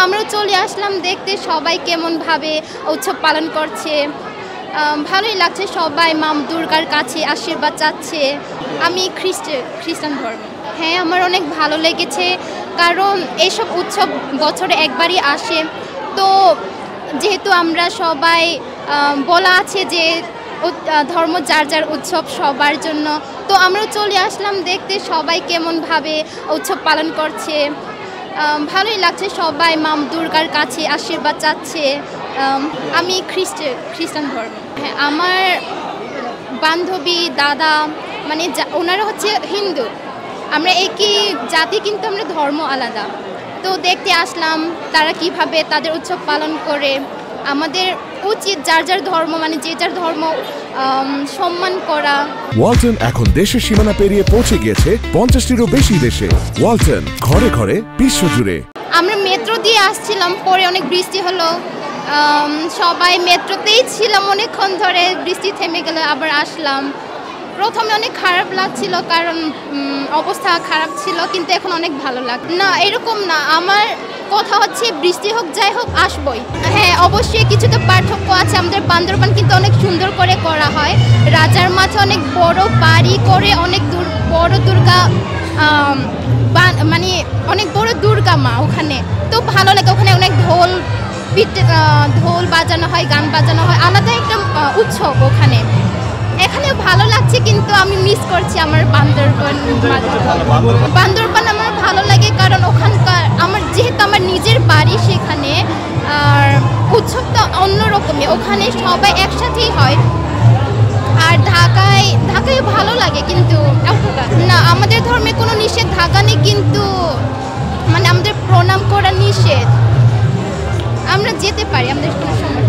আমরাও চলে আসলাম দেখতে সবাই কেমনভাবে উৎসব পালন করছে। ভালোই লাগছে, সবাই মা দুর্গার কাছে আশীর্বাদ চাচ্ছে। আমি খ্রিস্টান ধর্ম। হ্যাঁ, আমার অনেক ভালো লেগেছে, কারণ এইসব উৎসব বছরে একবারই আসে। তো যেহেতু আমরা সবাই বলা আছে যে ধর্ম যার যার উৎসব সবার জন্য, তো আমরাও চলে আসলাম দেখতে সবাই কেমনভাবে উৎসব পালন করছে। ভালোই লাগছে, সবাই মা দুর্গার কাছে আশীর্বাদ চাচ্ছে। আমি খ্রিস্টান ধর্ম। হ্যাঁ, আমার বান্ধবী দাদা মানে ওনারা হচ্ছে হিন্দু, আমরা একই জাতি কিন্তু আমরা ধর্ম আলাদা। তো দেখতে আসলাম তারা কিভাবে তাদের উৎসব পালন করে। আমাদের উচিত যার যার ধর্ম মানে যে যার ধর্ম সম্মান করা। ওয়ালটন এখন দেশের সীমানা পেরিয়ে পৌঁছে গিয়েছে 50টিরও বেশি দেশে। ওয়ালটন ঘরে ঘরে বিশ্বজুড়ে। আমরা মেট্রো দিয়ে আসছিলাম, পরে অনেক বৃষ্টি হলো, সবাই মেট্রোতেই ছিলাম অনেকক্ষণ ধরে, বৃষ্টি থেমে গেল আবার আসলাম। প্রথমে অনেক খারাপ লাগছিল, কারণ অবস্থা খারাপ ছিল, কিন্তু এখন অনেক ভালো লাগে। না, এরকম না, আমার কথা হচ্ছে বৃষ্টি হোক যাই হোক আসবই। হ্যাঁ, অবশ্যই কিছু তো পার্থক্য আছে। আমাদের বান্দরবান কিন্তু অনেক সুন্দর করে করা হয়। রাজার মাঠে অনেক বড় বাড়ি করে, অনেক বড় দুর্গা মানে অনেক বড় দুর্গা মা ওখানে। তো ভালো লাগে, ওখানে অনেক ঢোল বাজানো হয়, গান বাজানো হয়, আলাদা একটা উৎসব ওখানে। এখানেও ভালো লাগছে, কিন্তু আমি মিস করছি আমার বান্দরবান আমার ভালো লাগে, কারণ ওখানকার যেহেতু আমার নিজের বাড়ি সেখানে, আর উৎসবটা অন্যরকমই, ওখানে সবাই একসাথেই হয়। আর ঢাকায় ভালো লাগে, কিন্তু না, আমাদের ধর্মে কোনো নিষেধাজ্ঞা নেই, কিন্তু মানে আমাদের প্রণাম করা নিষেধ। আমরা যেতে পারি, আমাদের কোনো সমস্যা